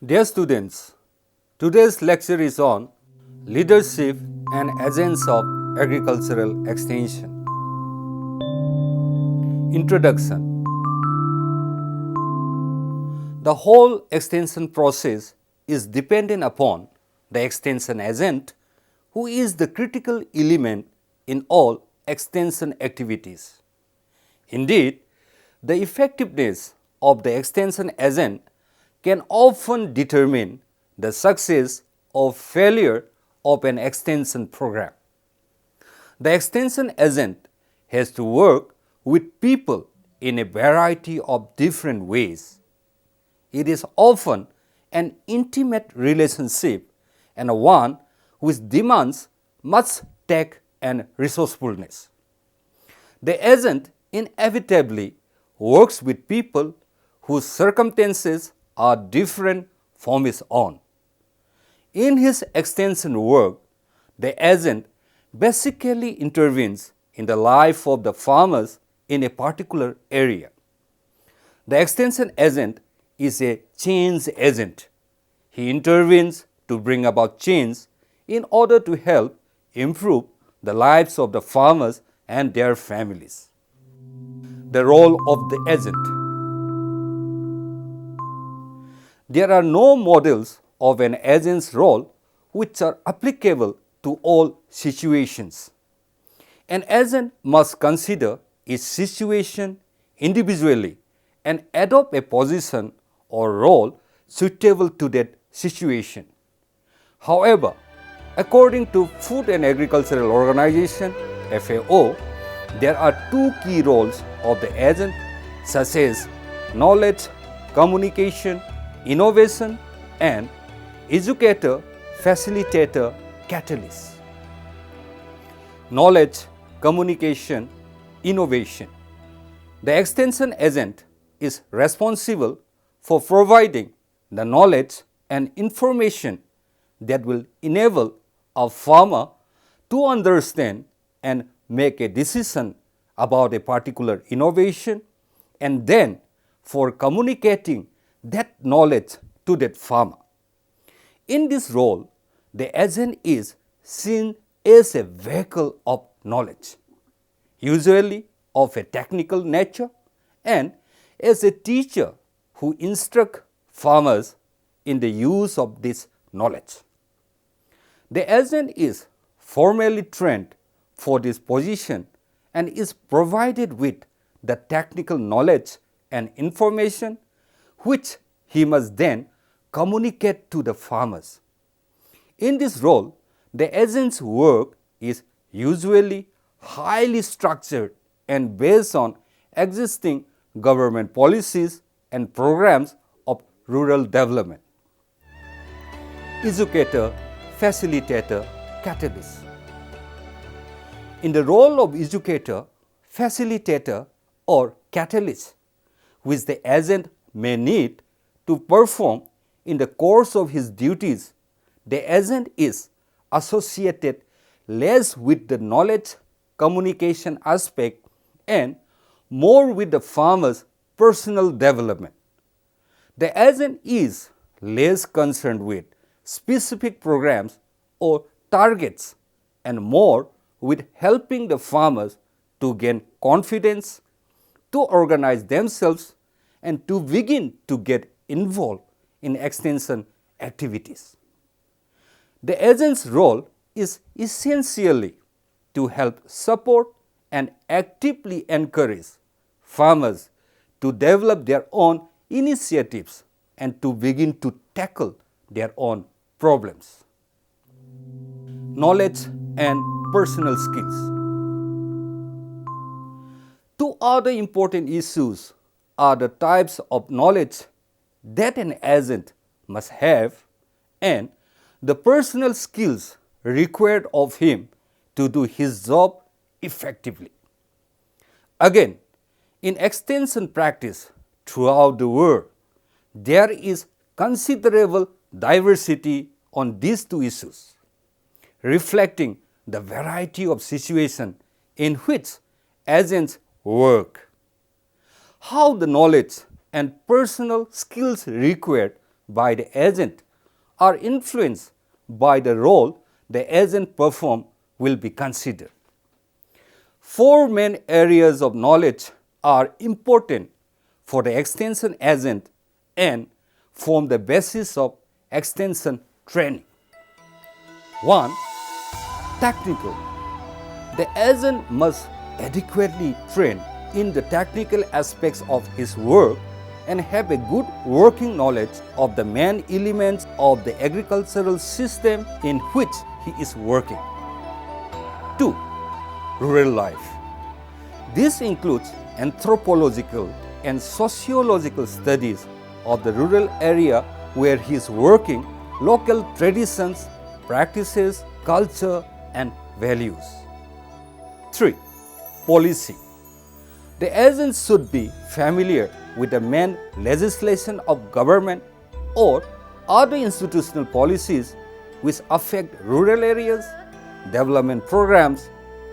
Dear students, today's lecture is on leadership and agents of agricultural extension. Introduction. The whole extension process is dependent upon the extension agent, who is the critical element in all extension activities. Indeed, the effectiveness of the extension agent can often determine the success or failure of an extension program. The extension agent has to work with people in a variety of different ways. It is often an intimate relationship and one which demands much tact and resourcefulness. The agent inevitably works with people whose circumstances are different from his own. In his extension work, the agent basically intervenes in the life of the farmers in a particular area. The extension agent is a change agent. He intervenes to bring about change in order to help improve the lives of the farmers and their families. The role of the agent. There are no models of an agent's role which are applicable to all situations. An agent must consider each situation individually and adopt a position or role suitable to that situation. However, according to Food and Agricultural Organization (FAO), there are two key roles of the agent, such as knowledge, communication, innovation, and educator, facilitator, catalyst. Knowledge, communication, innovation. The extension agent is responsible for providing the knowledge and information that will enable a farmer to understand and make a decision about a particular innovation, and then for communicating that knowledge to that farmer. In this role, the agent is seen as a vehicle of knowledge, usually of a technical nature, and as a teacher who instructs farmers in the use of this knowledge. The agent is formally trained for this position and is provided with the technical knowledge and information which he must then communicate to the farmers. In this role, the agent's work is usually highly structured and based on existing government policies and programs of rural development. Educator, facilitator, catalyst. In the role of educator, facilitator, or catalyst, which the agent may need to perform in the course of his duties, the agent is associated less with the knowledge communication aspect and more with the farmer's personal development. The agent is less concerned with specific programs or targets and more with helping the farmers to gain confidence, to organize themselves, and to begin to get involved in extension activities. The agent's role is essentially to help support and actively encourage farmers to develop their own initiatives and to begin to tackle their own problems. Knowledge and personal skills. Two other important issues are the types of knowledge that an agent must have and the personal skills required of him to do his job effectively. Again, in extension practice throughout the world, there is considerable diversity on these two issues, reflecting the variety of situations in which agents work. How the knowledge and personal skills required by the agent or influenced by the role the agent performs will be considered. Four main areas of knowledge are important for the extension agent and form the basis of extension training. 1. Technical. The agent must adequately train in the technical aspects of his work and have a good working knowledge of the main elements of the agricultural system in which he is working. 2. Rural life. This includes anthropological and sociological studies of the rural area where he is working, local traditions, practices, culture, and values. 3. Policy. The agent should be familiar with the main legislation of government or other institutional policies which affect rural areas, development programs,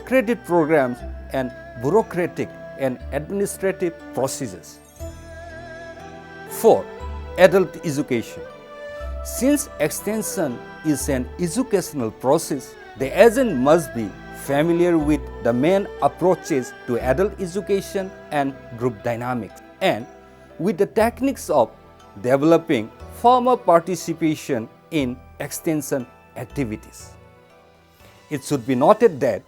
credit programs, and bureaucratic and administrative procedures. 4. Adult education. Since extension is an educational process, the agent must be familiar with the main approaches to adult education and group dynamics, and with the techniques of developing farmer participation in extension activities. It should be noted that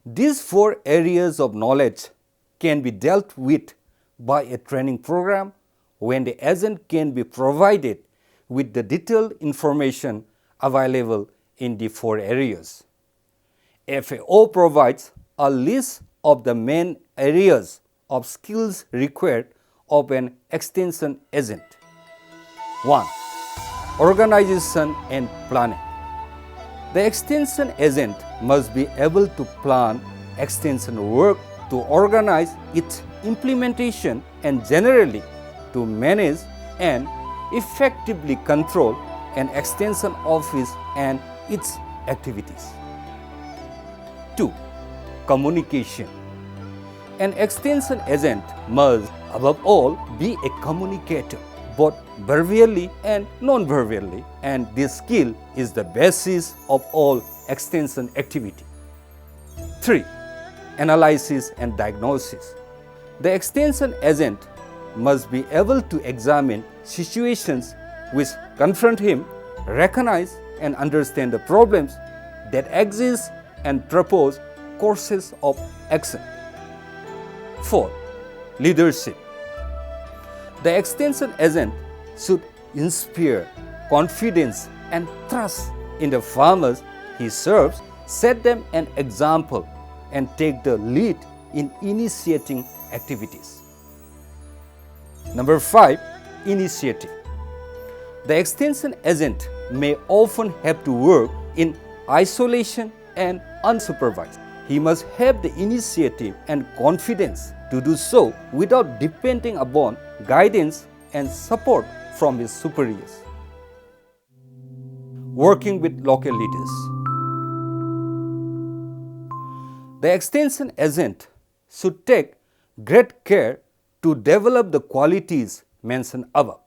these four areas of knowledge can be dealt with by a training program when the agent can be provided with the detailed information available in the four areas. FAO provides a list of the main areas of skills required of an extension agent. 1. Organization and planning. The extension agent must be able to plan extension work, to organize its implementation, and generally to manage and effectively control an extension office and its activities. 2. Communication. An extension agent must, above all, be a communicator, both verbally and non-verbally, and this skill is the basis of all extension activity. 3. Analysis and diagnosis. The extension agent must be able to examine situations which confront him, recognize and understand the problems that exist, and propose courses of action. 4. Leadership. The extension agent should inspire confidence and trust in the farmers he serves, set them an example, and take the lead in initiating activities. Number 5. Initiative. The extension agent may often have to work in isolation and unsupervised. He must have the initiative and confidence to do so without depending upon guidance and support from his superiors. Working with local leaders. The extension agent should take great care to develop the qualities mentioned above.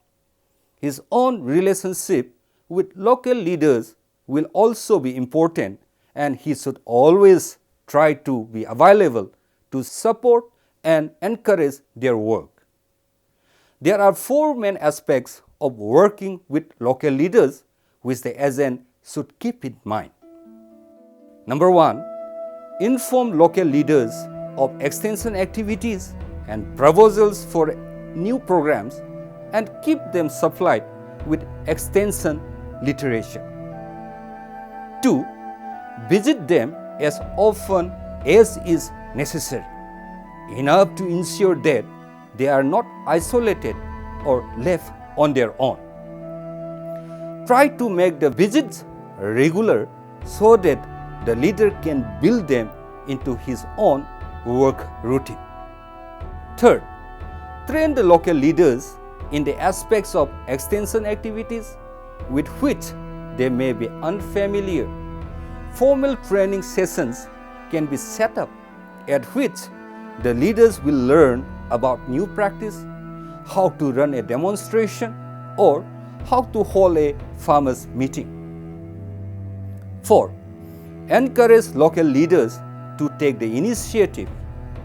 His own relationship with local leaders will also be important, and he should always try to be available to support and encourage their work. There are four main aspects of working with local leaders which the agent should keep in mind. Number 1. Inform local leaders of extension activities and proposals for new programs and keep them supplied with extension literature. 2. Visit them as often as is necessary, enough to ensure that they are not isolated or left on their own. Try to make the visits regular so that the leader can build them into his own work routine. 3rd, train the local leaders in the aspects of extension activities with which they may be unfamiliar. Formal training sessions can be set up at which the leaders will learn about new practice, how to run a demonstration, or how to hold a farmers' meeting. 4. Encourage local leaders to take the initiative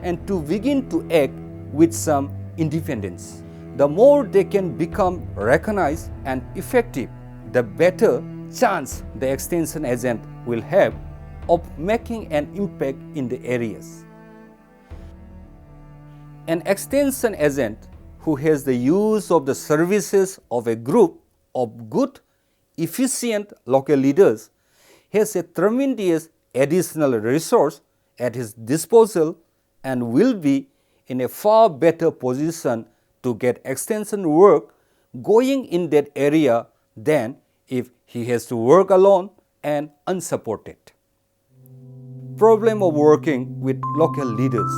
and to begin to act with some independence. The more they can become recognized and effective, the better chance the extension agent will have of making an impact in the areas. An extension agent who has the use of the services of a group of good, efficient local leaders has a tremendous additional resource at his disposal and will be in a far better position to get extension work going in that area than if he has to work alone and unsupported. Problem of working with local leaders.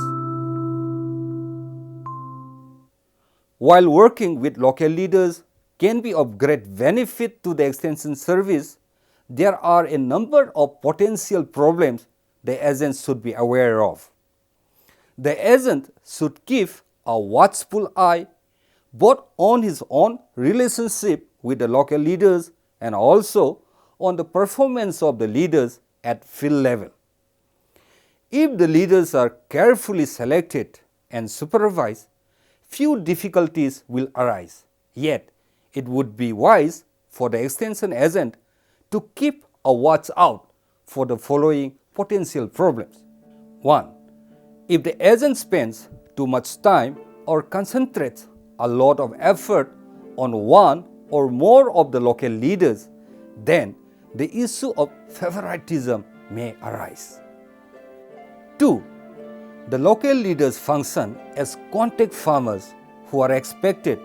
While working with local leaders can be of great benefit to the extension service, there are a number of potential problems the agent should be aware of. The agent should keep a watchful eye both on his own relationship with the local leaders and also on the performance of the leaders at field level. If the leaders are carefully selected and supervised, few difficulties will arise. Yet, it would be wise for the extension agent to keep a watch out for the following potential problems. 1. If the agent spends too much time or concentrates a lot of effort on one or more of the local leaders, then the issue of favoritism may arise. 2. The local leaders function as contact farmers who are expected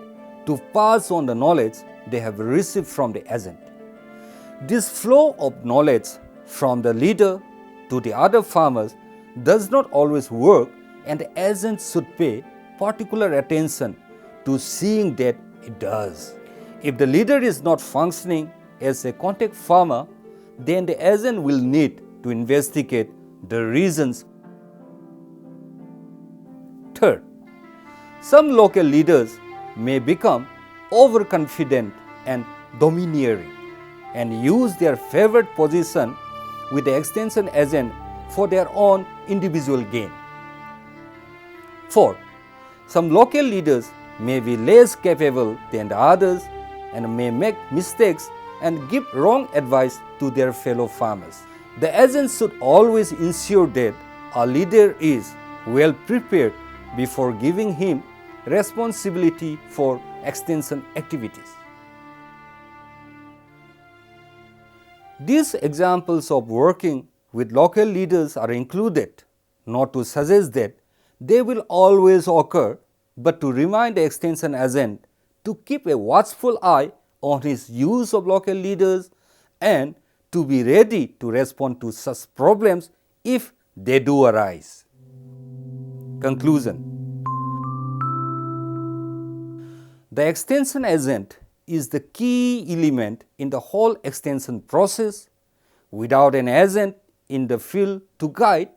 to pass on the knowledge they have received from the agent. This flow of knowledge from the leader to the other farmers does not always work, and the agent should pay particular attention to seeing that it does. If the leader is not functioning as a contact farmer, then the agent will need to investigate the reasons. Third, some local leaders may become overconfident and domineering and use their favored position with the extension agent for their own individual gain. Fourth, some local leaders may be less capable than the others and may make mistakes and give wrong advice to their fellow farmers. The agent should always ensure that a leader is well prepared before giving him responsibility for extension activities. These examples of working with local leaders are included, not to suggest that they will always occur, but to remind the extension agent to keep a watchful eye on his use of local leaders and to be ready to respond to such problems if they do arise. Conclusion. The extension agent is the key element in the whole extension process. Without an agent in the field to guide,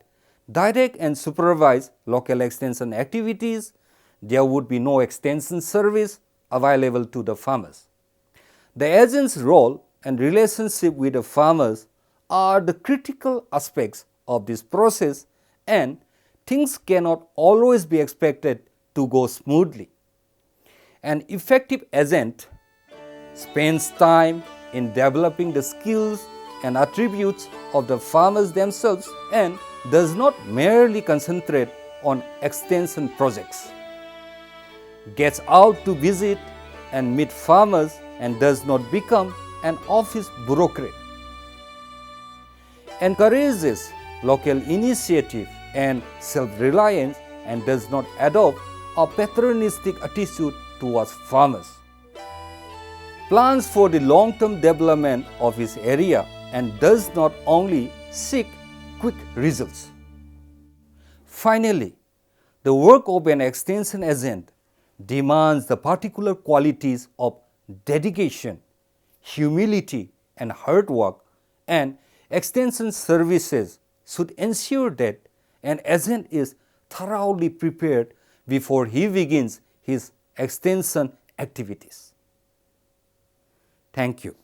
direct and supervise local extension activities, there would be no extension service available to the farmers. The agent's role and relationship with the farmers are the critical aspects of this process, and things cannot always be expected to go smoothly. An effective agent spends time in developing the skills and attributes of the farmers themselves and does not merely concentrate on extension projects. Gets out to visit and meet farmers and does not become an office bureaucrat. Encourages local initiative and self-reliance and does not adopt a paternalistic attitude towards farmers. Plans for the long-term development of his area and does not only seek quick results. Finally, the work of an extension agent demands the particular qualities of dedication, humility, and hard work, and extension services should ensure that an agent is thoroughly prepared before he begins his extension activities. Thank you.